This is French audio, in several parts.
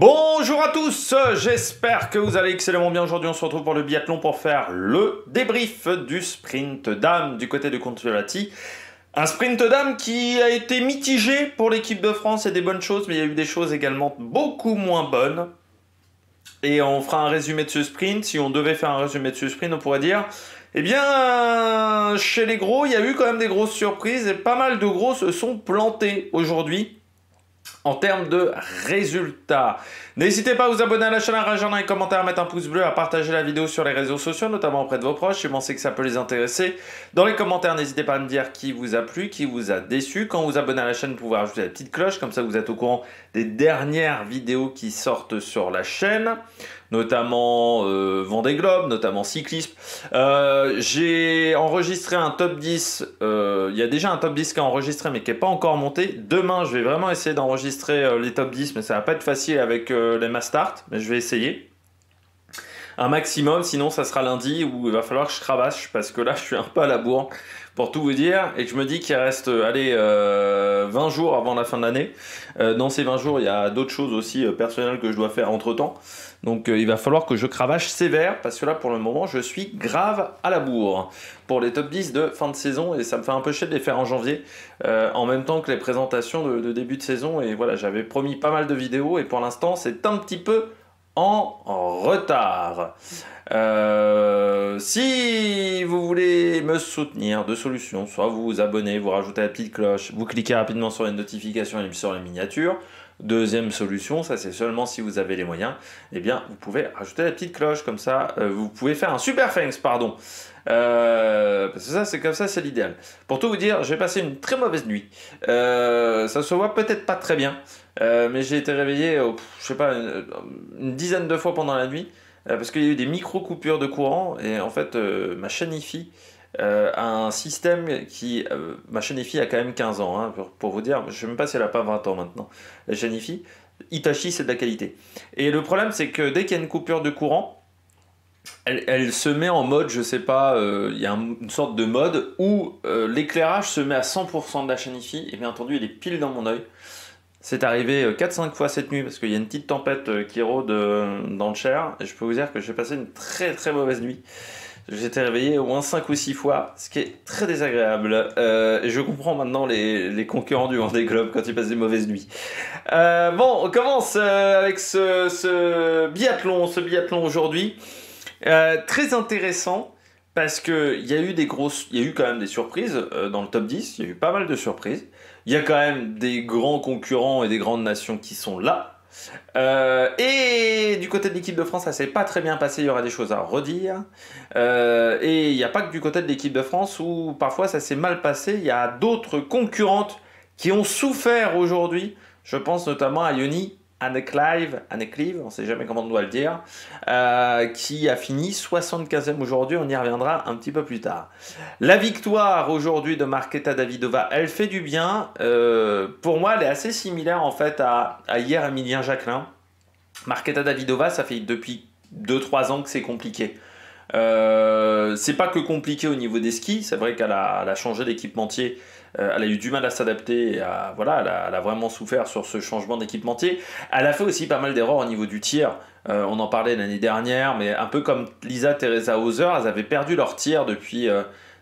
Bonjour à tous, j'espère que vous allez excellemment bien. Aujourd'hui on se retrouve pour le biathlon pour faire le débrief du sprint dames du côté de Kontiolahti. Un sprint dames qui a été mitigé pour l'équipe de France, et des bonnes choses, mais il y a eu des choses également beaucoup moins bonnes. Et on fera un résumé de ce sprint. Si on devait faire un résumé de ce sprint, on pourrait dire, eh bien, chez les gros, il y a eu quand même des grosses surprises et pas mal de gros se sont plantés aujourd'hui en termes de résultats. N'hésitez pas à vous abonner à la chaîne, à réagir dans les commentaires, à mettre un pouce bleu, à partager la vidéo sur les réseaux sociaux, notamment auprès de vos proches si vous pensez que ça peut les intéresser. Dans les commentaires, n'hésitez pas à me dire qui vous a plu, qui vous a déçu. Quand vous abonnez à la chaîne, vous pouvez rajouter la petite cloche, comme ça vous êtes au courant des dernières vidéos qui sortent sur la chaîne, notamment Vendée Globe, notamment cyclisme. J'ai enregistré un top 10, il y a déjà un top 10 qui est enregistré mais qui n'est pas encore monté. Demain, je vais vraiment essayer d'enregistrer les top 10, mais ça va pas être facile avec les mass start, mais je vais essayer un maximum, sinon ça sera lundi où il va falloir que je cravache parce que là je suis un peu à la bourre pour tout vous dire et que je me dis qu'il reste 20 jours avant la fin de l'année. Dans ces 20 jours il y a d'autres choses aussi personnelles que je dois faire entre temps, donc il va falloir que je cravache sévère parce que là pour le moment je suis grave à la bourre pour les top 10 de fin de saison et ça me fait un peu chier de les faire en janvier en même temps que les présentations de début de saison. Et voilà, j'avais promis pas mal de vidéos et pour l'instant c'est un petit peu en retard. Si vous voulez me soutenir, deux solutions: soit vous vous abonnez, vous rajoutez la petite cloche, vous cliquez rapidement sur les notifications et sur les miniatures. Deuxième solution, ça c'est seulement si vous avez les moyens, eh bien vous pouvez rajouter la petite cloche, comme ça vous pouvez faire un super thanks, pardon. Parce que ça c'est comme ça, c'est l'idéal. Pour tout vous dire, j'ai passé une très mauvaise nuit. Ça se voit peut-être pas très bien, mais j'ai été réveillé, je sais pas, une dizaine de fois pendant la nuit, parce qu'il y a eu des micro-coupures de courant, et en fait, ma chaîne Hi-Fi a un système qui... ma chaîne Hi-Fi a quand même 15 ans, hein, pour vous dire, je sais même pas si elle a pas 20 ans maintenant, la chaîne Hi-Fi. Hitachi, c'est de la qualité. Et le problème, c'est que dès qu'il y a une coupure de courant, elle se met en mode, je sais pas, il y a une sorte de mode où l'éclairage se met à 100% de la chaîne Hi-Fi, et bien entendu, il est pile dans mon œil. C'est arrivé 4-5 fois cette nuit parce qu'il y a une petite tempête qui rôde dans le Cher, et je peux vous dire que j'ai passé une très très mauvaise nuit. J'ai été réveillé au moins 5 ou 6 fois, ce qui est très désagréable. Et je comprends maintenant les concurrents du Vendée Globe quand ils passent des mauvaises nuits. Bon, on commence avec ce biathlon aujourd'hui. Très intéressant parce qu'il y a eu il y a eu quand même des surprises dans le top 10, il y a eu pas mal de surprises. Il y a quand même des grands concurrents et des grandes nations qui sont là. Et du côté de l'équipe de France, ça s'est pas très bien passé, il y aura des choses à redire. Et il n'y a pas que du côté de l'équipe de France où parfois ça s'est mal passé, il y a d'autres concurrentes qui ont souffert aujourd'hui. Je pense notamment à Yoni Anneclive, on ne sait jamais comment on doit le dire, qui a fini 75e aujourd'hui, on y reviendra un petit peu plus tard. La victoire aujourd'hui de Marketa Davidova, elle fait du bien. Pour moi, elle est assez similaire en fait à hier Emilien Jacquelin. Marketa Davidova, ça fait depuis 2-3 ans que c'est compliqué. C'est pas que compliqué au niveau des skis, c'est vrai qu'elle a changé d'équipementier. Elle a eu du mal à s'adapter, voilà, elle a vraiment souffert sur ce changement d'équipementier. Elle a fait aussi pas mal d'erreurs au niveau du tir. On en parlait l'année dernière, mais un peu comme Lisa Teresa Hauser, elles avaient perdu leur tir depuis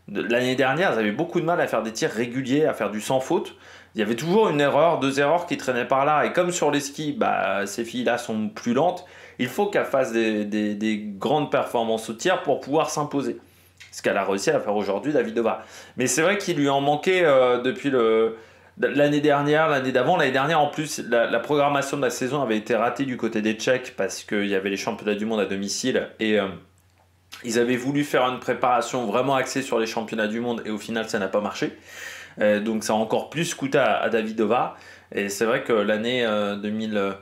l'année dernière. Elles avaient beaucoup de mal à faire des tirs réguliers, à faire du sans faute. Il y avait toujours une erreur, deux erreurs qui traînaient par là. Et comme sur les skis, bah, ces filles-là sont plus lentes, il faut qu'elles fassent des grandes performances au tir pour pouvoir s'imposer. Ce qu'elle a réussi à faire aujourd'hui, Davidova. Mais c'est vrai qu'il lui en manquait depuis l'année dernière, l'année d'avant. L'année dernière, en plus, la programmation de la saison avait été ratée du côté des Tchèques parce qu'il y avait les championnats du monde à domicile. Et ils avaient voulu faire une préparation vraiment axée sur les championnats du monde. Et au final, ça n'a pas marché. Donc ça a encore plus coûté à Davidova. Et c'est vrai que l'année 2000...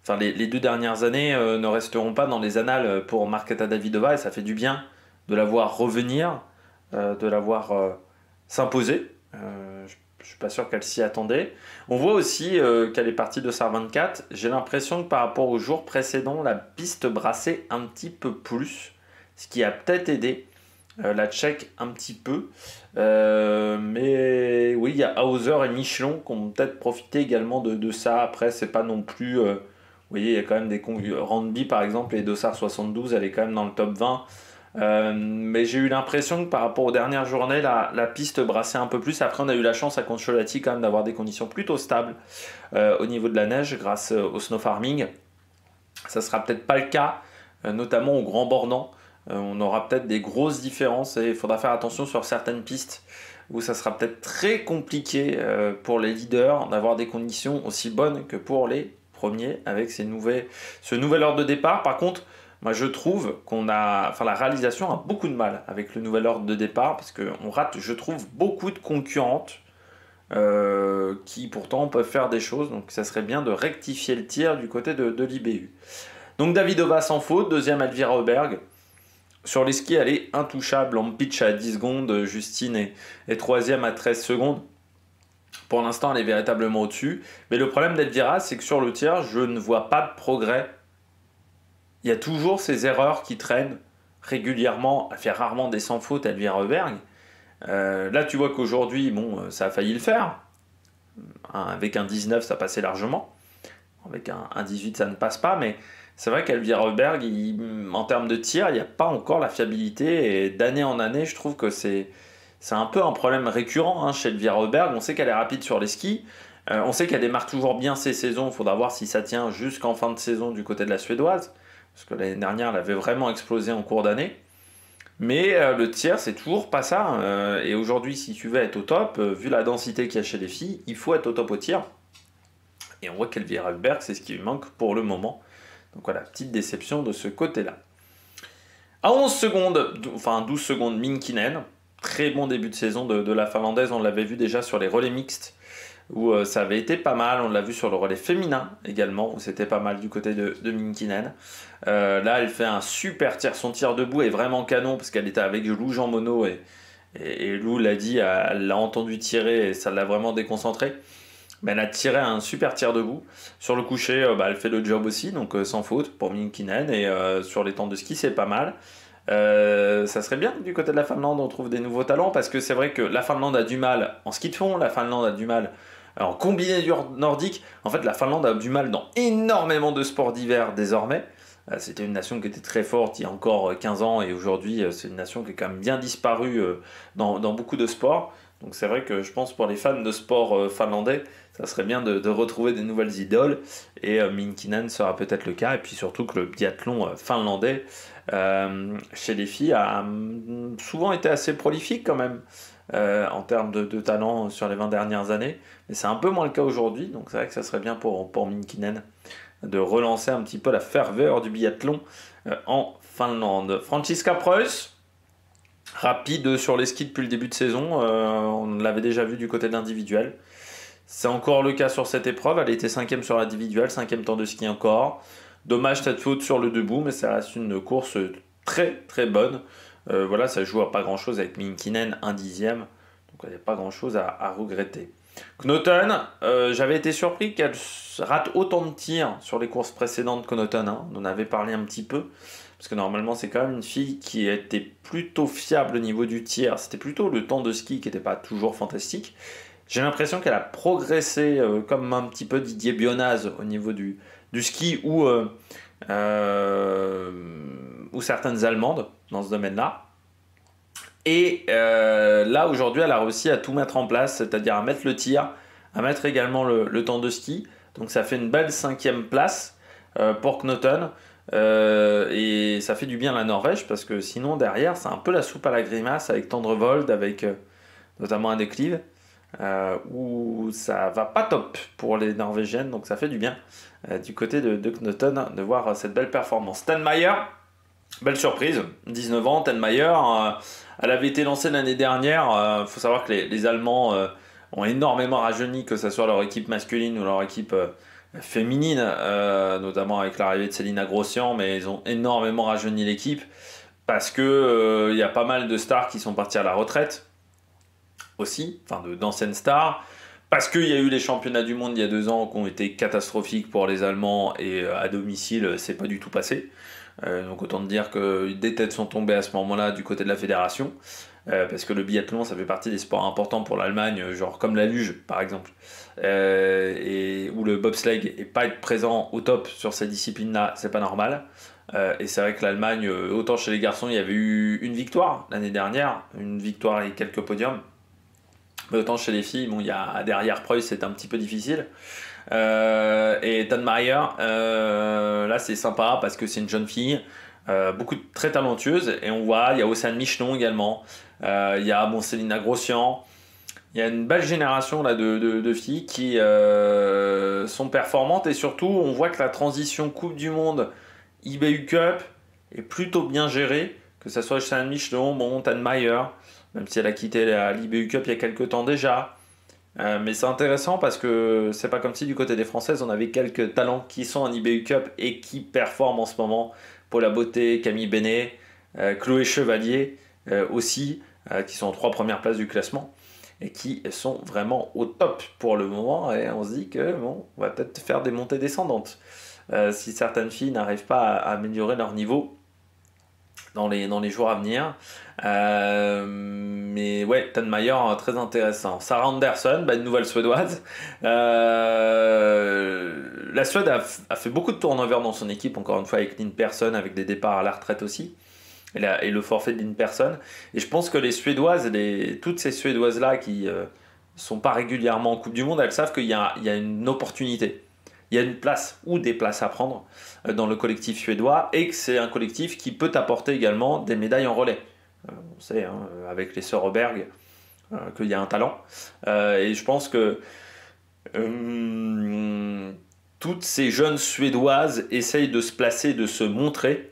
Enfin, les 2 dernières années ne resteront pas dans les annales pour Marketa Davidova. Et ça fait du bien de la voir revenir, de la voir s'imposer. Je ne suis pas sûr qu'elle s'y attendait. On voit aussi qu'elle est partie de SAR 24. J'ai l'impression que par rapport aux jours précédents, la piste brassait un petit peu plus, ce qui a peut-être aidé la Tchèque un petit peu. Mais oui, il y a Hauser et Michelon qui ont peut-être profité également de ça. Après, c'est pas non plus voyez, il y a quand même des Randby par exemple, et Dossard 72, elle est quand même dans le top 20. Mais j'ai eu l'impression que par rapport aux dernières journées, la piste brassait un peu plus. Après, on a eu la chance à Concholati quand même d'avoir des conditions plutôt stables au niveau de la neige grâce au snow farming. Ça sera peut-être pas le cas, notamment au Grand Bornand. On aura peut-être des grosses différences et il faudra faire attention sur certaines pistes où ça sera peut-être très compliqué pour les leaders d'avoir des conditions aussi bonnes que pour les premiers avec ce nouvel ordre de départ. Par contre, moi je trouve la réalisation a beaucoup de mal avec le nouvel ordre de départ parce qu'on rate, je trouve, beaucoup de concurrentes qui pourtant peuvent faire des choses. Donc ça serait bien de rectifier le tir du côté de l'IBU. Donc Davidova sans faute, deuxième Elvira Auberg. Sur les skis, elle est intouchable en pitch à 10 secondes. Justine est troisième à 13 secondes. Pour l'instant, elle est véritablement au-dessus. Mais le problème d'Elvira, c'est que sur le tir, je ne vois pas de progrès. Il y a toujours ces erreurs qui traînent régulièrement. Elle fait rarement des sans faute, Elvira Auberg. Là, tu vois qu'aujourd'hui, bon, ça a failli le faire. Avec un 19, ça passait largement. Avec un 18, ça ne passe pas. Mais c'est vrai qu'Elvira Auberg, en termes de tir, il n'y a pas encore la fiabilité. Et d'année en année, je trouve que c'est un peu un problème récurrent chez Elvira Auberg. On sait qu'elle est rapide sur les skis. On sait qu'elle démarre toujours bien ses saisons. Il faudra voir si ça tient jusqu'en fin de saison du côté de la Suédoise. Parce que l'année dernière, elle avait vraiment explosé en cours d'année. Mais le tir, c'est toujours pas ça. Et aujourd'hui, si tu veux être au top, vu la densité qu'il y a chez les filles, il faut être au top au tir. Et on voit qu'Elvira Auberg, c'est ce qui lui manque pour le moment. Donc voilà, petite déception de ce côté-là. À 11 secondes, enfin 12 secondes, Minkinen. Très bon début de saison de la Finlandaise. On l'avait vu déjà sur les relais mixtes, où ça avait été pas mal. On l'a vu sur le relais féminin également, où c'était pas mal du côté de Minkinen. Là, elle fait un super tir. Son tir debout est vraiment canon, parce qu'elle était avec Lou Jean Monod, et Lou l'a dit, elle l'a entendu tirer, et ça l'a vraiment déconcentré. Mais elle a tiré un super tir debout. Sur le coucher, elle fait le job aussi, donc sans faute pour Minkinen. Et sur les temps de ski, c'est pas mal. Ça serait bien que du côté de la Finlande, on trouve des nouveaux talents, parce que c'est vrai que la Finlande a du mal en ski de fond, la Finlande a du mal en combiné nordique. En fait, la Finlande a du mal dans énormément de sports d'hiver désormais. C'était une nation qui était très forte il y a encore 15 ans, et aujourd'hui, c'est une nation qui est quand même bien disparue dans beaucoup de sports. Donc c'est vrai que je pense pour les fans de sport finlandais, ça serait bien de retrouver des nouvelles idoles, et Minkinen sera peut-être le cas. Et puis surtout que le biathlon finlandais chez les filles a souvent été assez prolifique quand même en termes de talent sur les 20 dernières années. Mais c'est un peu moins le cas aujourd'hui, donc c'est vrai que ça serait bien pour Minkinen de relancer un petit peu la ferveur du biathlon en Finlande. Franziska Preuss, rapide sur les skis depuis le début de saison, on l'avait déjà vu du côté de l'individuel. C'est encore le cas sur cette épreuve, elle était 5ème sur l'individuel, 5ème temps de ski encore. Dommage cette faute sur le debout, mais ça reste une course très très bonne. Voilà, ça joue à pas grand chose avec Minkinen, un 10ème, donc il n'y a pas grand chose à regretter. Knoten, j'avais été surpris qu'elle rate autant de tirs sur les courses précédentes que Knoten, on en avait parlé un petit peu. Parce que normalement, c'est quand même une fille qui était plutôt fiable au niveau du tir. C'était plutôt le temps de ski qui n'était pas toujours fantastique. J'ai l'impression qu'elle a progressé comme un petit peu Didier Bionaz au niveau du ski ou certaines Allemandes dans ce domaine-là. Et là, aujourd'hui, elle a réussi à tout mettre en place, c'est-à-dire à mettre le tir, à mettre également le temps de ski. Donc ça fait une belle 5e place pour Knoten. Et ça fait du bien à la Norvège, parce que sinon derrière c'est un peu la soupe à la grimace avec Tendrevold, avec notamment un déclive où ça va pas top pour les Norvégiennes. Donc ça fait du bien du côté de Knoten de voir cette belle performance. Tenmayer, belle surprise, 19 ans. Tenmayer, elle avait été lancée l'année dernière. Faut savoir que les Allemands ont énormément rajeuni, que ce soit leur équipe masculine ou leur équipe féminine, notamment avec l'arrivée de Célina Grossian, mais ils ont énormément rajeuni l'équipe parce que y a pas mal de stars qui sont partis à la retraite aussi, enfin d'anciennes stars, parce qu'il y a eu les championnats du monde il y a 2 ans qui ont été catastrophiques pour les Allemands, et à domicile c'est pas du tout passé. Donc autant te dire que des têtes sont tombées à ce moment-là du côté de la fédération. parce que le biathlon, ça fait partie des sports importants pour l'Allemagne, genre comme la luge, par exemple, et où le bobsleigh, et pas être présent au top sur ces disciplines-là, c'est pas normal. Et c'est vrai que l'Allemagne, autant chez les garçons, il y avait eu une victoire l'année dernière, une victoire et quelques podiums. Mais autant chez les filles, bon, il y a derrière Preuss, c'est un petit peu difficile. Et Tanmayer, là c'est sympa parce que c'est une jeune fille, très talentueuse. Et on voit, il y a Océane Michelon également, il y a Célina Grossian. Il y a une belle génération là, de filles qui sont performantes. Et surtout, on voit que la transition Coupe du Monde, IBU Cup est plutôt bien gérée. Que ce soit Océane Michelon, Tanmayer, même si elle a quitté l'IBU Cup il y a quelques temps déjà. Mais c'est intéressant parce que c'est pas comme si du côté des Françaises on avait quelques talents qui sont en IBU Cup et qui performent en ce moment. Paula Beauté, Camille Benet, Chloé Chevalier aussi, qui sont en 3 premières places du classement et qui sont vraiment au top pour le moment. Et on se dit que bon, on va peut-être faire des montées descendantes si certaines filles n'arrivent pas à améliorer leur niveau dans les jours à venir. Mais ouais, Tanmayer, très intéressant. Sarah Anderson, une nouvelle suédoise. La Suède a fait beaucoup de turnover dans son équipe, encore une fois, avec Lynn Persson, avec des départs à la retraite aussi. Et le forfait de Lynn Persson. Et je pense que les Suédoises, toutes ces Suédoises-là qui sont pas régulièrement en Coupe du Monde, elles savent qu'il y a une opportunité. Il y a une place ou des places à prendre dans le collectif suédois et que c'est un collectif qui peut apporter également des médailles en relais. On sait, hein, avec les sœurs Auberg, qu'il y a un talent. Et je pense que toutes ces jeunes Suédoises essayent de se placer, de se montrer.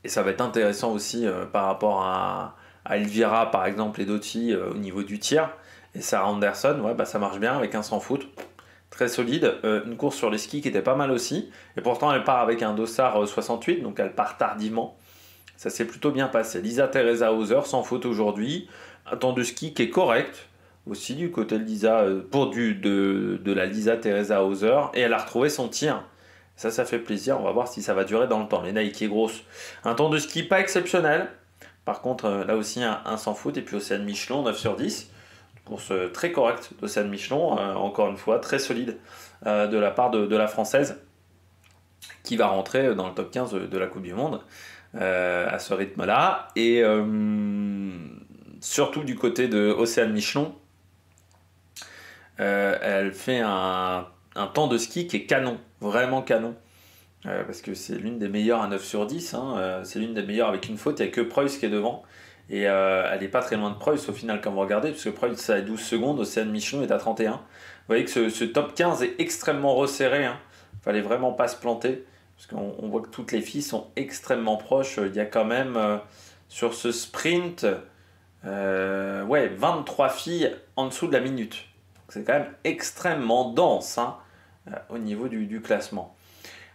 Et ça va être intéressant aussi par rapport à Elvira, par exemple, et d'autres filles au niveau du tir. Et Sarah Anderson, ouais, ça marche bien avec un sans faute. Très solide, une course sur les skis qui était pas mal aussi, et pourtant elle part avec un dossard 68, donc elle part tardivement. Ça s'est plutôt bien passé. Lisa Teresa Hauser, sans faute aujourd'hui, un temps de ski qui est correct, aussi du côté de Lisa, de la Lisa Teresa Hauser, et elle a retrouvé son tir. Ça fait plaisir, on va voir si ça va durer dans le temps. Lena qui est grosse. Un temps de ski pas exceptionnel, par contre là aussi un sans faute, et puis Océane Michelon, 9 sur 10. Course très correcte d'Océane Michelon, encore une fois, très solide de la part de la Française, qui va rentrer dans le top 15 de la Coupe du Monde à ce rythme-là. Et surtout du côté de Océane Michelon, elle fait un temps de ski qui est canon, vraiment canon. Parce que c'est l'une des meilleures à 9 sur 10, hein, c'est l'une des meilleures avec une faute, il n'y a que Preuss qui est devant. Et elle n'est pas très loin de Preuss au final quand vous regardez, puisque Preuss ça a 12 secondes, Océane Michelon est à 31. Vous voyez que ce top 15 est extrêmement resserré, hein. Fallait vraiment pas se planter, parce qu'on voit que toutes les filles sont extrêmement proches. Il y a quand même sur ce sprint 23 filles en dessous de la minute. C'est quand même extrêmement dense, hein, au niveau du classement.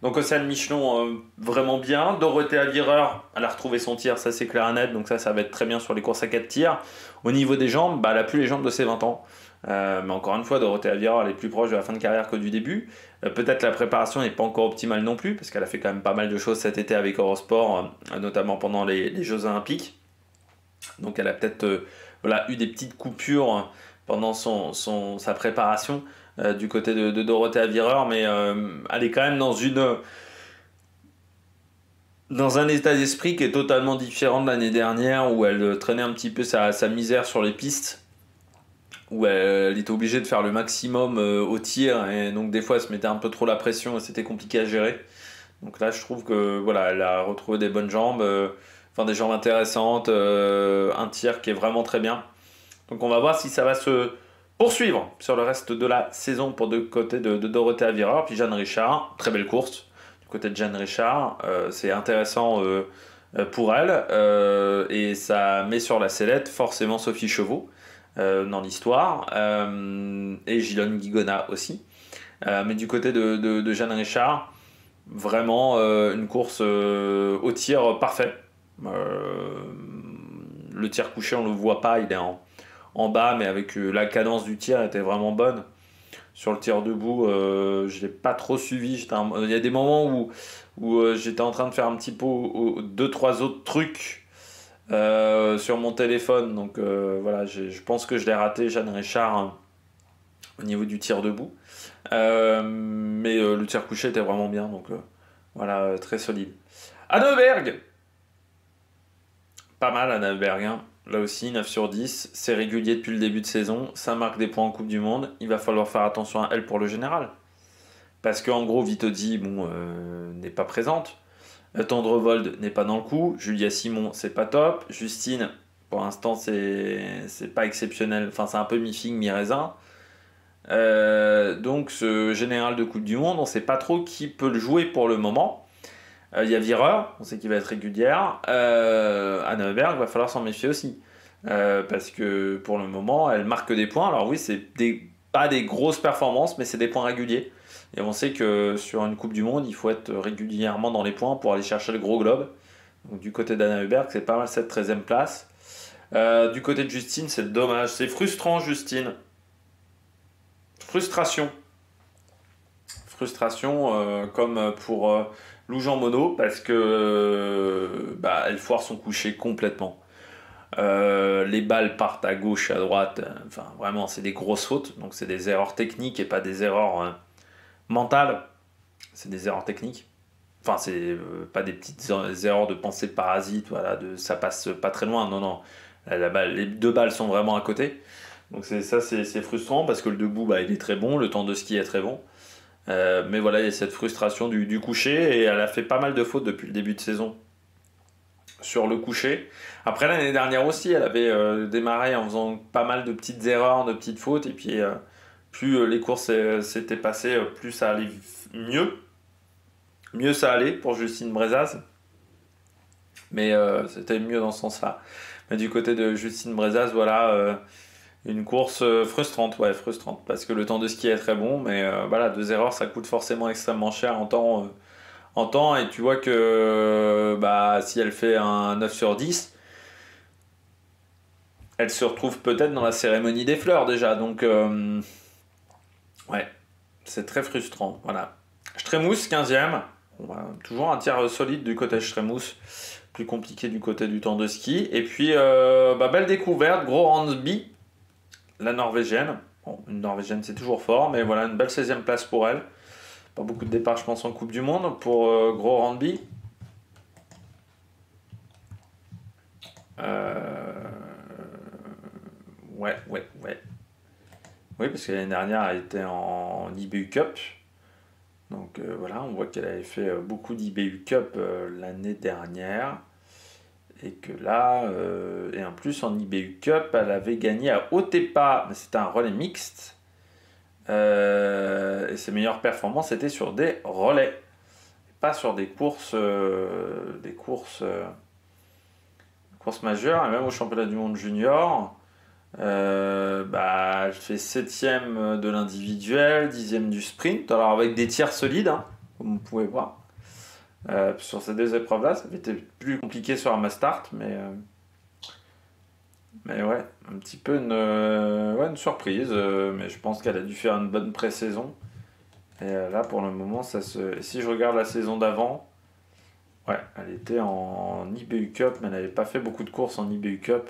Donc Océane Michelon, vraiment bien. Dorothée Avireur, elle a retrouvé son tir, ça c'est clair et net, donc ça va être très bien sur les courses à 4 tirs. Au niveau des jambes, elle n'a plus les jambes de ses 20 ans. Mais encore une fois, Dorothée Avireur, elle est plus proche de la fin de carrière que du début. Peut-être la préparation n'est pas encore optimale non plus, parce qu'elle a fait quand même pas mal de choses cet été avec Eurosport, notamment pendant les Jeux Olympiques. Donc elle a peut-être eu des petites coupures pendant sa préparation. Du côté de Dorothée Avireur, mais elle est quand même dans un état d'esprit qui est totalement différent de l'année dernière, où elle traînait un petit peu sa misère sur les pistes, où elle était obligée de faire le maximum au tir, et donc des fois elle se mettait un peu trop la pression et c'était compliqué à gérer. Donc là je trouve que voilà, elle a retrouvé des bonnes jambes, des jambes intéressantes, un tir qui est vraiment très bien. Donc on va voir si ça va se poursuivre sur le reste de la saison pour du côté de Dorothée Avireur. Puis Jeanne Richard, très belle course du côté de Jeanne Richard, c'est intéressant pour elle, et ça met sur la sellette forcément Sophie Chevaux dans l'histoire, et Gilonne Guigona aussi, mais du côté de Jeanne Richard, vraiment une course au tir parfait. Le tir couché on le voit pas, il est en bas, mais avec la cadence du tir était vraiment bonne. Sur le tir debout, je ne l'ai pas trop suivi. Il y a des moments où j'étais en train de faire un petit peu 2-3 autres trucs sur mon téléphone. Donc voilà, je pense que je l'ai raté, Jeanne Richard, hein, au niveau du tir debout. Mais le tir couché était vraiment bien. Donc voilà, très solide. Anneberg, pas mal Anneberg, hein. Là aussi, 9 sur 10. C'est régulier depuis le début de saison. Ça marque des points en Coupe du Monde. Il va falloir faire attention à elle pour le général. Parce qu'en gros, Vitodi bon, n'est pas présente. Tendrevold n'est pas dans le coup. Julia Simon, c'est pas top. Justine, pour l'instant, c'est pas exceptionnel. Enfin, c'est un peu mi-figue, mi-raisin. Donc, ce général de Coupe du Monde, on sait pas trop qui peut le jouer pour le moment. Il y a Vireur, on sait qu'il va être régulière. Anneberg, va falloir s'en méfier aussi. Parce que pour le moment, elle marque des points. Alors oui, pas des grosses performances, mais c'est des points réguliers. Et on sait que sur une Coupe du Monde, il faut être régulièrement dans les points pour aller chercher le gros globe. Donc du côté d'Anneberg, c'est pas mal cette 13e place. Du côté de Justine, c'est dommage. C'est frustrant, Justine. Frustration. Frustration comme pour Loujean Mono, parce que elle foire son coucher complètement. Les balles partent à gauche, à droite. Enfin, vraiment, c'est des grosses fautes. Donc, c'est des erreurs techniques et pas des erreurs mentales. C'est des erreurs techniques. Enfin, c'est pas des petites erreurs de pensée parasite. Voilà, ça passe pas très loin. Non, non. Les deux balles sont vraiment à côté. Donc, c'est frustrant parce que le debout, il est très bon. Le temps de ski est très bon. Mais voilà, il y a cette frustration du coucher. Et elle a fait pas mal de fautes depuis le début de saison sur le coucher. Après l'année dernière aussi, elle avait démarré en faisant pas mal de petites erreurs, de petites fautes, et puis plus les courses s'étaient passées, plus ça allait mieux. Mieux ça allait pour Justine Brezaz, mais c'était mieux dans ce sens-là. Mais du côté de Justine Brezaz, voilà, une course frustrante, ouais, frustrante, parce que le temps de ski est très bon, mais voilà, 2 erreurs, ça coûte forcément extrêmement cher en temps, et tu vois que si elle fait un 9 sur 10, elle se retrouve peut-être dans la cérémonie des fleurs déjà. Donc, ouais, c'est très frustrant. Voilà. Stremous, 15e. Toujours un tir solide du côté Stremous. Plus compliqué du côté du temps de ski. Et puis, belle découverte, gros Hansby, la Norvégienne. Bon, une Norvégienne, c'est toujours fort, mais voilà, une belle 16e place pour elle. Pas beaucoup de départs, je pense, en Coupe du Monde pour gros Randby. Ouais. Oui, parce que l'année dernière, elle était en IBU Cup. Donc voilà, on voit qu'elle avait fait beaucoup d'IBU Cup l'année dernière. Et que là, et en plus en IBU Cup, elle avait gagné à Otepa, mais c'était un relais mixte. Et ses meilleures performances étaient sur des relais, pas sur des courses majeures. Et même au championnat du monde junior, elle fait 7e de l'individuel, 10e du sprint, alors avec des tirs solides, hein, comme vous pouvez voir. Sur ces 2 épreuves-là, ça avait été plus compliqué sur un mass start, mais ouais, un petit peu une surprise. Mais je pense qu'elle a dû faire une bonne pré-saison. Et là, pour le moment, et si je regarde la saison d'avant, ouais, elle était en IBU Cup, mais elle n'avait pas fait beaucoup de courses en IBU Cup.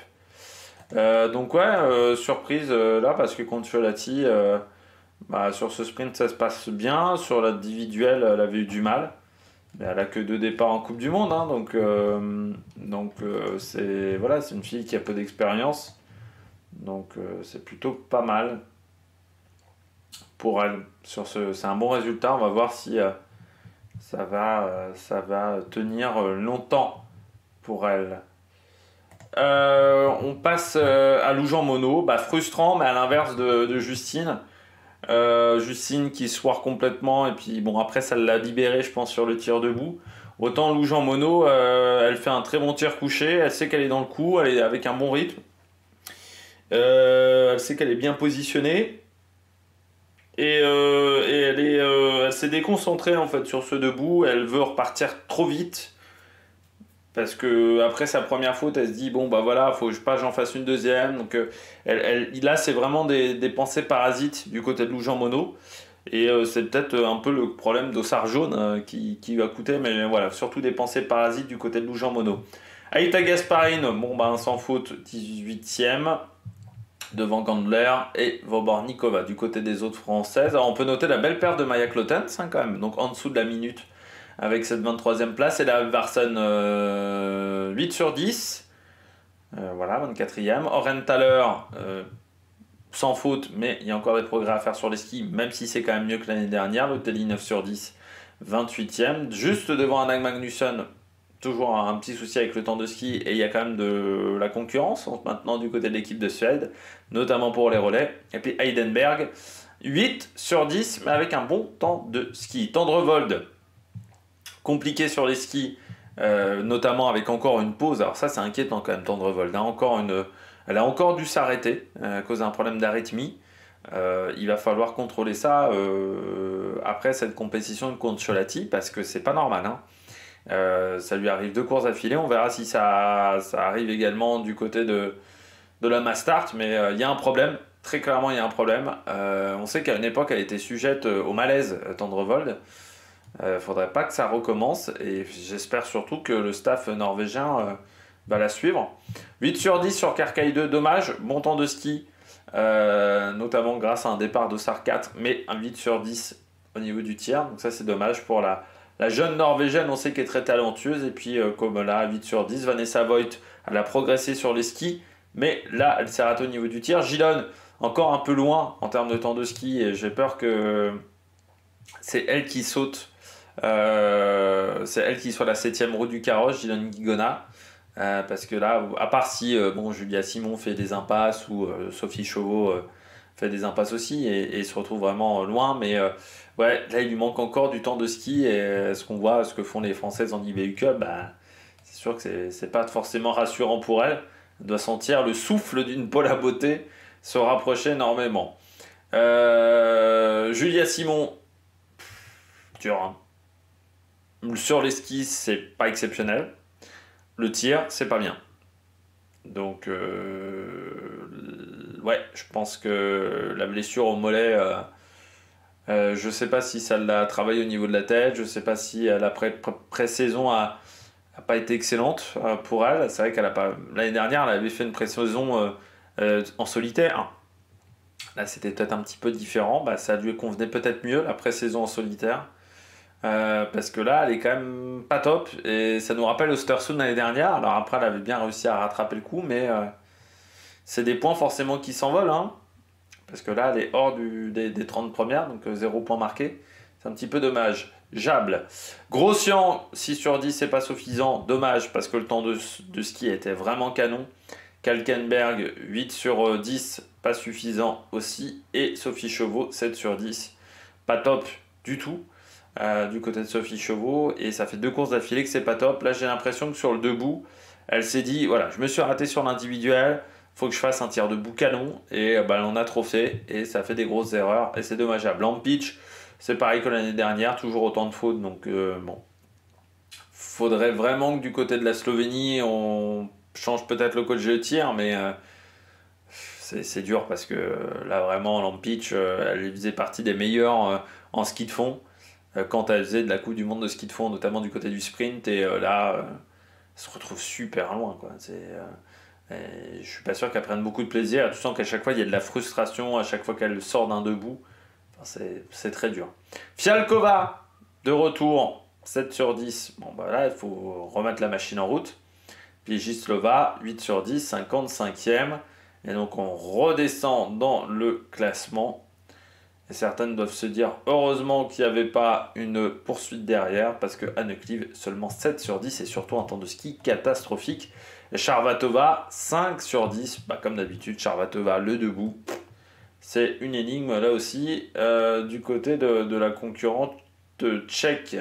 Donc ouais, surprise là, parce que contre Fiolati, sur ce sprint, ça se passe bien. Sur l'individuel, elle avait eu du mal. Mais elle a que 2 départs en Coupe du Monde, hein, donc c'est une fille qui a peu d'expérience, donc c'est plutôt pas mal pour elle. C'est un bon résultat. On va voir si ça va tenir longtemps pour elle. On passe à Loujean Mono, frustrant, mais à l'inverse de Justine. Justine qui se foire complètement, et puis bon, après ça l'a libérée, je pense, sur le tir debout. Autant Loujean Mono, elle fait un très bon tir couché, elle sait qu'elle est dans le coup, elle est avec un bon rythme, elle sait qu'elle est bien positionnée, et elle s'est déconcentrée en fait sur ce debout. Elle veut repartir trop vite. Parce que après sa première faute, elle se dit bon faut que j'en fasse une deuxième. Donc là c'est vraiment des pensées parasites du côté de Loujean Mono. Et c'est peut-être un peu le problème d'Ossard Jaune qui va coûter, mais voilà, surtout des pensées parasites du côté de Loujean Mono. Aïta Gasparine, bon bah sans faute, 18e. Devant Gandler et Vobornikova du côté des autres françaises. Alors on peut noter la belle paire de Maya Klotens quand même, donc en dessous de la minute avec cette 23e place. Et la Varsen 8 sur 10. Voilà, 24e. Orenthaler, sans faute, mais il y a encore des progrès à faire sur les skis, même si c'est quand même mieux que l'année dernière. L'Otelli 9 sur 10, 28e. Juste devant Anna Magnusson, toujours un petit souci avec le temps de ski, et il y a quand même de la concurrence maintenant du côté de l'équipe de Suède, notamment pour les relais. Et puis Heidenberg, 8 sur 10, mais avec un bon temps de ski. Tendrevold, compliqué sur les skis, notamment avec encore une pause. Alors ça c'est inquiétant quand même, Tendrevold. Elle a encore dû s'arrêter à cause d'un problème d'arythmie. Il va falloir contrôler ça après cette compétition contre Cholati, parce que c'est pas normal, hein. Ça lui arrive 2 courses d'affilée. On verra si ça arrive également du côté de la Mastart, mais il y a un problème. Très clairement, il y a un problème. On sait qu'à une époque, elle était sujette au malaise, Tendrevold. Faudrait pas que ça recommence, et j'espère surtout que le staff norvégien va la suivre. 8 sur 10 sur Karkai 2, dommage. Bon temps de ski, notamment grâce à un départ de Sar 4, mais un 8 sur 10 au niveau du tir. Donc ça, c'est dommage pour la jeune Norvégienne, on sait qu'elle est très talentueuse. Et puis, comme là, 8 sur 10, Vanessa Voigt, elle a progressé sur les skis. Mais là, elle s'est ratée au niveau du tir. Gilon, encore un peu loin en termes de temps de ski. Et j'ai peur que c'est elle qui saute. C'est elle qui soit la 7e roue du carrosse, Gilon Guigona. Parce que là, à part si Julia Simon fait des impasses ou Sophie Chauveau fait des impasses aussi et se retrouve vraiment loin. Mais ouais, là, il lui manque encore du temps de ski. Et ce qu'on voit, ce que font les Françaises en IBU Cup, bah, c'est sûr que c'est pas forcément rassurant pour elle. Elle doit sentir le souffle d'une Paula Beauté se rapprocher énormément. Julia Simon, dur, hein. Sur les skis, c'est pas exceptionnel. Le tir, c'est pas bien. Donc, ouais, je pense que la blessure au mollet, je sais pas si ça l'a travaillé au niveau de la tête, je sais pas si la pré-saison a pas été excellente pour elle. C'est vrai qu'elle a pas. L'année dernière, elle avait fait une pré-saison en solitaire. Là, c'était peut-être un petit peu différent. Bah, ça lui convenait peut-être mieux la pré-saison en solitaire. Parce que là, elle est quand même pas top. Et ça nous rappelle Östersund l'année dernière. Alors après, elle avait bien réussi à rattraper le coup. Mais c'est des points forcément qui s'envolent, hein. Parce que là, elle est hors des 30 premières. Donc 0 point marqué. C'est un petit peu dommage. Jable. Grossian, 6 sur 10, c'est pas suffisant. Dommage parce que le temps de ski était vraiment canon. Kalkenberg, 8 sur 10, pas suffisant aussi. Et Sophie Chauveau, 7 sur 10, pas top du tout du côté de Sophie Chauveau. Et ça fait 2 courses d'affilée que c'est pas top. Là, j'ai l'impression que sur le debout, elle s'est dit, voilà, je me suis raté sur l'individuel, faut que je fasse un tir debout canon. Et bah, elle en a trop fait et ça fait des grosses erreurs. Et c'est dommageable. En pitch, c'est pareil que l'année dernière, toujours autant de fautes. Donc bon, faudrait vraiment que du côté de la Slovénie, on change peut-être le coach de tir, mais c'est dur parce que là vraiment Lampitch, elle faisait partie des meilleurs en ski de fond quand elle faisait de la Coupe du Monde de ski de fond, notamment du côté du sprint, et là elle se retrouve super loin, quoi. Je suis pas sûr qu'elle prenne beaucoup de plaisir. Tu sens qu'à chaque fois il y a de la frustration à chaque fois qu'elle sort d'un debout. Enfin, c'est très dur. Fialkova de retour, 7 sur 10. Bon bah là il faut remettre la machine en route. Puis Gislova, 8 sur 10, 55e. Et donc on redescend dans le classement. Et certaines doivent se dire heureusement qu'il n'y avait pas une poursuite derrière, parce que Anne Clive, seulement 7 sur 10 et surtout un temps de ski catastrophique. Et Charvatova, 5 sur 10. Bah, comme d'habitude, Charvatova, le debout. C'est une énigme là aussi du côté de la concurrente tchèque.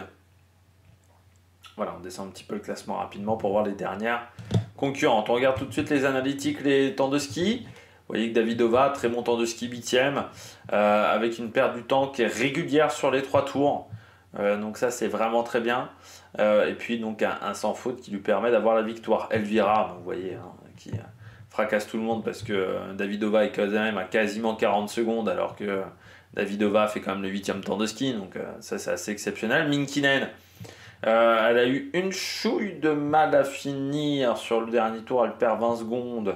Voilà, on descend un petit peu le classement rapidement pour voir les dernières concurrentes. On regarde tout de suite les analytiques, les temps de ski. Vous voyez que Davidova, très bon temps de ski, 8e, avec une perte du temps qui est régulière sur les 3 tours. Donc ça, c'est vraiment très bien. Et puis donc un sans faute qui lui permet d'avoir la victoire. Elvira, vous voyez, hein, qui fracasse tout le monde parce que Davidova est quand même à quasiment 40 secondes, alors que Davidova fait quand même le 8e temps de ski. Donc ça, c'est assez exceptionnel. Minkinen, Elle a eu une chouille de mal à finir sur le dernier tour, elle perd 20 secondes.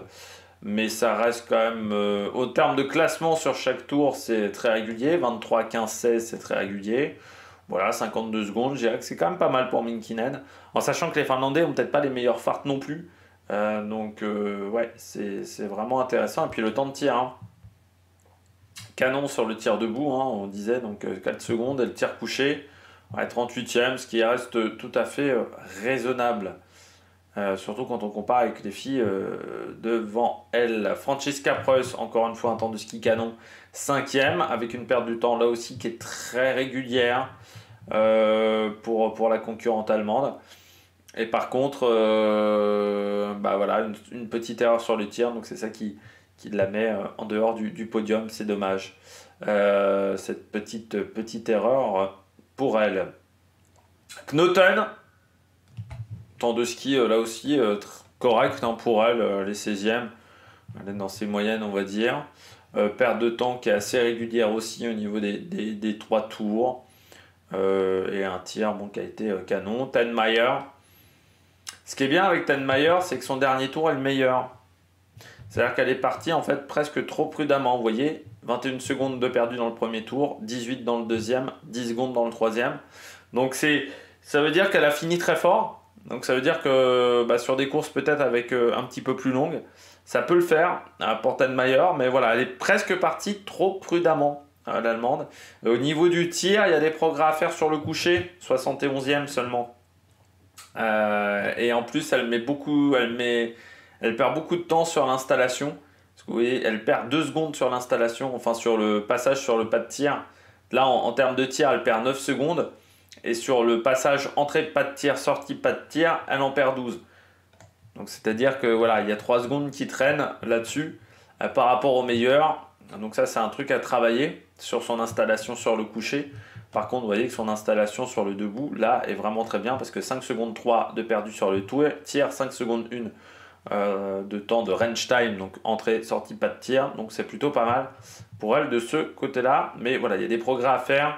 Mais ça reste quand même, au terme de classement sur chaque tour, c'est très régulier. 23, 15, 16, c'est très régulier. Voilà, 52 secondes, je dirais que c'est quand même pas mal pour Minkinen. En sachant que les Finlandais ont peut-être pas les meilleurs farts non plus. Ouais, c'est vraiment intéressant. Et puis le temps de tir, hein. Canon sur le tir debout, hein, on disait, donc 4 secondes. Et le tir couché, ouais, 38e, ce qui reste tout à fait raisonnable. Surtout quand on compare avec les filles devant elle. Francesca Preuss, encore une fois, un temps de ski canon, 5e, avec une perte de temps là aussi qui est très régulière pour la concurrente allemande. Et par contre, bah voilà, une petite erreur sur le tir, donc c'est ça qui la met en dehors du podium, c'est dommage. Cette petite erreur pour elle. Knoten, temps de ski là aussi correct, hein, pour elle, les 16e. Elle est dans ses moyennes, on va dire. Perte de temps qui est assez régulière aussi au niveau des 3 tours. Et un tir bon, qui a été canon. Tenmayer. Ce qui est bien avec Tenmayer, c'est que son dernier tour est le meilleur. C'est-à-dire qu'elle est partie en fait presque trop prudemment. Vous voyez, 21 secondes de perdu dans le premier tour, 18 dans le deuxième, 10 secondes dans le troisième. Donc ça veut dire qu'elle a fini très fort. Donc ça veut dire que bah, sur des courses peut-être avec un petit peu plus longues, ça peut le faire pour Tenmayer. Mais voilà, elle est presque partie trop prudemment, l'Allemande. Au niveau du tir, il y a des progrès à faire sur le coucher, 71e seulement. Et en plus, elle perd beaucoup de temps sur l'installation. Parce que vous voyez, elle perd 2 secondes sur l'installation, enfin sur le passage sur le pas de tir. Là, en termes de tir, elle perd 9 secondes. Et sur le passage entrée pas de tir, sortie pas de tir, elle en perd 12. Donc c'est-à-dire que voilà, il y a 3 secondes qui traînent là-dessus par rapport au meilleur. Donc ça, c'est un truc à travailler sur son installation sur le coucher. Par contre, vous voyez que son installation sur le debout, là, est vraiment très bien parce que 5 secondes 3 de perdu sur le tir, 5 secondes 1 de temps de range time, donc entrée, sortie, pas de tir. Donc c'est plutôt pas mal pour elle de ce côté-là. Mais voilà, il y a des progrès à faire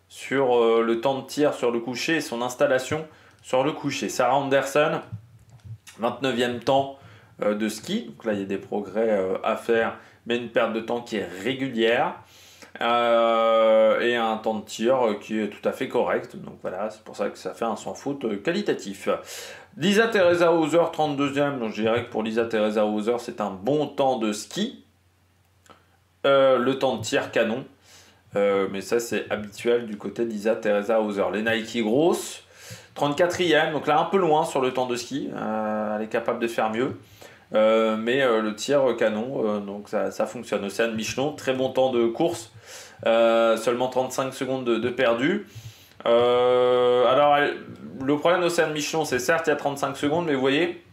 sur le temps de tir sur le coucher et son installation sur le coucher. Sarah Anderson, 29e temps de ski. Donc là, il y a des progrès à faire, mais une perte de temps qui est régulière. Et un temps de tir qui est tout à fait correct. Donc voilà, c'est pour ça que ça fait un sans faute qualitatif. Lisa Teresa Hauser, 32e. Donc je dirais que pour Lisa Teresa Hauser, c'est un bon temps de ski. Le temps de tir canon. Mais ça, c'est habituel du côté de Lisa Teresa Hauser. Les Nike grosses, 34e. Donc là, un peu loin sur le temps de ski. Elle est capable de faire mieux. Mais le tir canon, donc ça fonctionne. Océane Michelon, très bon temps de course, seulement 35 secondes de perdu. Alors le problème d'Océane Michelon, c'est certes il y a 35 secondes, mais vous voyez,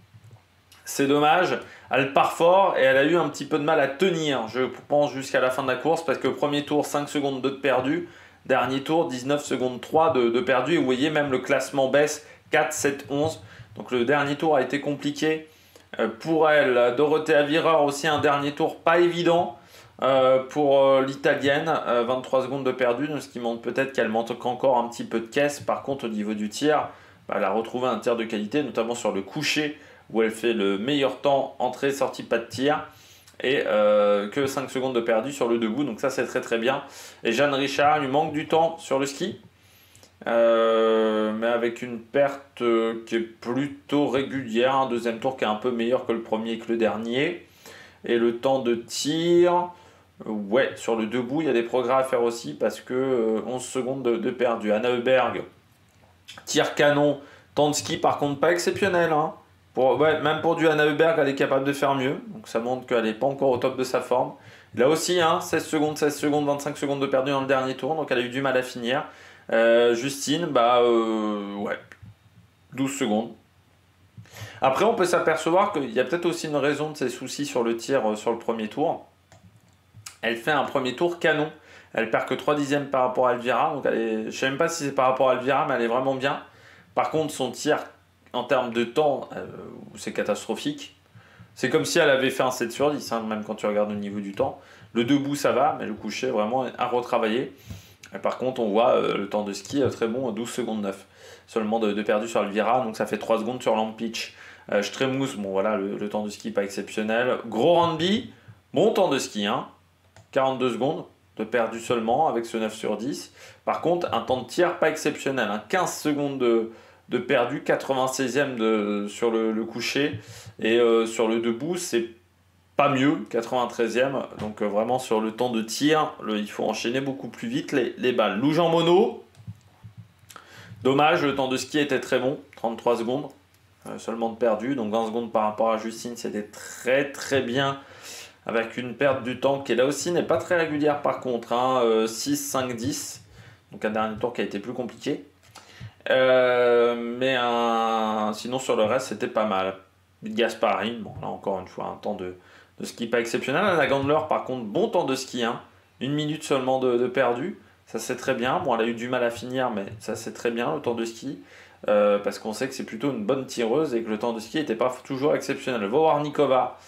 c'est dommage, elle part fort et elle a eu un petit peu de mal à tenir, je pense, jusqu'à la fin de la course, parce que premier tour 5 secondes de perdu, dernier tour 19 secondes 3 de perdu, et vous voyez même le classement baisse 4, 7, 11, donc le dernier tour a été compliqué. Pour elle, Dorothea Virer aussi un dernier tour pas évident pour l'italienne, 23 secondes de perdu, ce qui montre peut-être qu'elle manque encore un petit peu de caisse. Par contre, au niveau du tir, elle a retrouvé un tir de qualité, notamment sur le coucher où elle fait le meilleur temps, entrée, sortie, pas de tir, et que 5 secondes de perdu sur le debout, donc ça c'est très très bien. Et Jeanne Richard, il lui manque du temps sur le ski. Mais avec une perte qui est plutôt régulière, un deuxième tour qui est un peu meilleur que le premier et que le dernier. Et le temps de tir, ouais, sur le debout, il y a des progrès à faire aussi parce que 11 secondes de perdu. Anna Heuberg, tir canon, temps de ski par contre pas exceptionnel. Hein. Même pour du Anna Heuberg, elle est capable de faire mieux. Donc ça montre qu'elle n'est pas encore au top de sa forme. Là aussi, hein, 16 secondes, 25 secondes de perdu dans le dernier tour. Donc elle a eu du mal à finir. Justine, ouais, 12 secondes. Après, on peut s'apercevoir qu'il y a peut-être aussi une raison de ses soucis sur le tir sur le premier tour. Elle fait un premier tour canon. Elle perd que 3 dixièmes par rapport à Elvira. Donc je ne sais même pas si c'est par rapport à Elvira, mais elle est vraiment bien. Par contre, son tir en termes de temps, c'est catastrophique. C'est comme si elle avait fait un 7 sur 10, hein, même quand tu regardes au niveau du temps. Le debout, ça va, mais le coucher, vraiment à retravailler. Et par contre, on voit le temps de ski très bon, 12 secondes 9. seulement de perdu sur Elvira, donc ça fait 3 secondes sur Lampitch. Stremous, bon voilà, le temps de ski pas exceptionnel. Gros Ranby, bon temps de ski, hein, 42 secondes de perdu seulement avec ce 9 sur 10. Par contre, un temps de tir pas exceptionnel, hein, 15 secondes de perdu, 96e sur le coucher, et sur le debout, c'est pas mieux, 93e. Donc vraiment sur le temps de tir, il faut enchaîner beaucoup plus vite les balles. Loujean Mono, dommage, le temps de ski était très bon, 33 secondes seulement de perdu, donc 20 secondes par rapport à Justine, c'était très très bien, avec une perte du temps qui là aussi n'est pas très régulière par contre, hein, 6, 5, 10, donc un dernier tour qui a été plus compliqué. Mais sinon sur le reste c'était pas mal. Gasparini, bon là encore une fois un temps de ski pas exceptionnel. Anna Gandler par contre bon temps de ski, hein. 1 minute seulement de perdu, ça c'est très bien. Bon elle a eu du mal à finir mais ça c'est très bien le temps de ski, parce qu'on sait que c'est plutôt une bonne tireuse et que le temps de ski n'était pas toujours exceptionnel. Vowarnikova,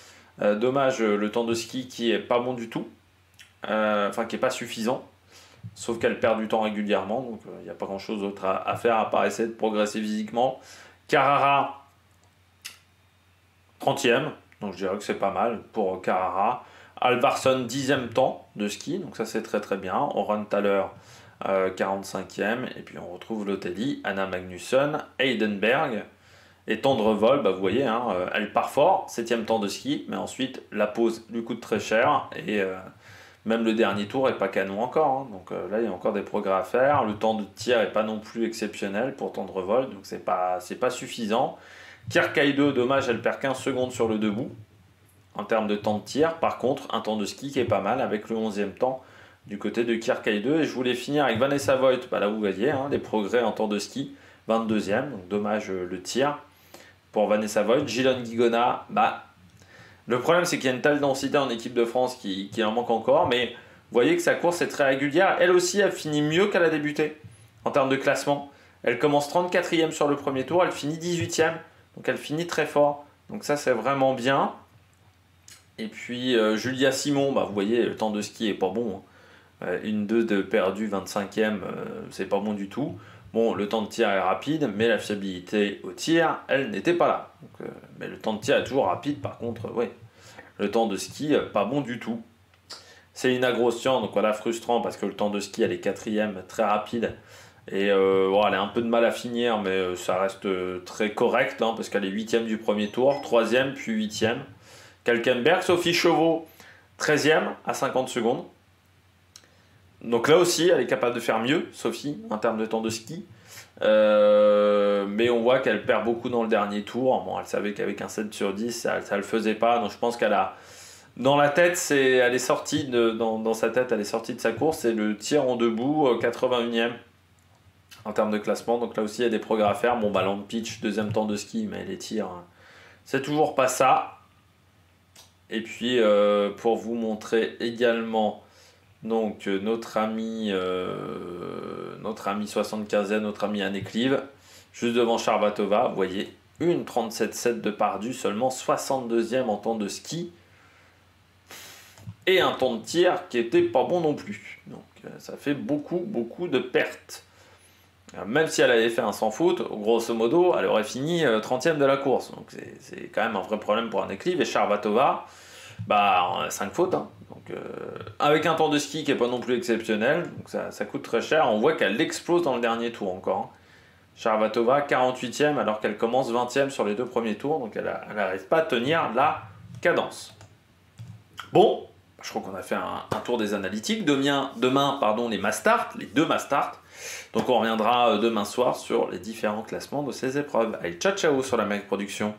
dommage le temps de ski qui est pas bon du tout, enfin qui est pas suffisant. Sauf qu'elle perd du temps régulièrement, donc il n'y a pas grand chose d'autre à faire à part essayer de progresser physiquement. Carrara, 30e, donc je dirais que c'est pas mal pour Carrara. Alvarsson, 10e temps de ski, donc ça c'est très très bien. Oran Thaler, 45e, et puis on retrouve Lotelli, Anna Magnusson, Heidenberg. Et Tendrevol, bah vous voyez, hein, elle part fort, 7e temps de ski, mais ensuite la pause lui coûte très cher, et même le dernier tour est pas canon encore, hein. Donc là il y a encore des progrès à faire. Le temps de tir est pas non plus exceptionnel pour Tendrevol, donc c'est pas suffisant. Kierkeide, dommage, elle perd 15 secondes sur le debout en termes de temps de tir. Par contre, un temps de ski qui est pas mal avec le 11e temps du côté de Kierkeide. Et je voulais finir avec Vanessa Voigt, bah là vous voyez, hein, les progrès en temps de ski, 22e, donc dommage le tir pour Vanessa Voigt. Gilon Guigona, bah le problème, c'est qu'il y a une telle densité en équipe de France qui en manque encore, mais vous voyez que sa course est très régulière. Elle aussi, elle finit mieux qu'elle a débuté en termes de classement. Elle commence 34e sur le premier tour, elle finit 18e, donc elle finit très fort. Donc ça, c'est vraiment bien. Et puis Julia Simon, bah, vous voyez, le temps de ski est pas bon, hein. 1-2 de perdu, 25e, c'est pas bon du tout. Bon, le temps de tir est rapide, mais la fiabilité au tir, elle n'était pas là. Donc, mais le temps de tir est toujours rapide, par contre, ouais, le temps de ski, pas bon du tout. Céline Grossian, donc voilà, frustrant, parce que le temps de ski, elle est 4e, très rapide. Et bon, elle a un peu de mal à finir, mais ça reste très correct, hein, parce qu'elle est 8e du premier tour, 3e, puis 8e. Kalkenberg, Sophie Chauveau, 13e, à 50 secondes. Donc là aussi, elle est capable de faire mieux, Sophie, en termes de temps de ski. Mais on voit qu'elle perd beaucoup dans le dernier tour. Bon, elle savait qu'avec un 7 sur 10, ça ne le faisait pas. Donc je pense qu'elle a... Dans la tête, elle est sortie dans sa tête, elle est sortie de sa course. C'est le tir en debout, 81e en termes de classement. Donc là aussi, il y a des progrès à faire. Bon, bah, Lampitch, 2e temps de ski, mais les tirs, c'est toujours pas ça. Et puis, pour vous montrer également... Donc notre ami 75e, notre ami Anne Clive, juste devant Charvatova, vous voyez, une 37,7 de perdu, seulement 62e en temps de ski, et un temps de tir qui était pas bon non plus. Donc ça fait beaucoup de pertes. Même si elle avait fait un sans faute, grosso modo, elle aurait fini 30e de la course. Donc c'est quand même un vrai problème pour Anne Clive. Et Charvatova, bah 5 fautes, hein. Donc, avec un temps de ski qui n'est pas non plus exceptionnel, donc ça coûte très cher. On voit qu'elle explose dans le dernier tour encore, hein. Charvatova 48e alors qu'elle commence 20e sur les 2 premiers tours, donc elle n'arrive pas à tenir la cadence. Bon, je crois qu'on a fait un tour des analytiques. Demain, les Mastart, les 2 Mastart. Donc on reviendra demain soir sur les différents classements de ces épreuves. Allez, ciao sur la Mec Production.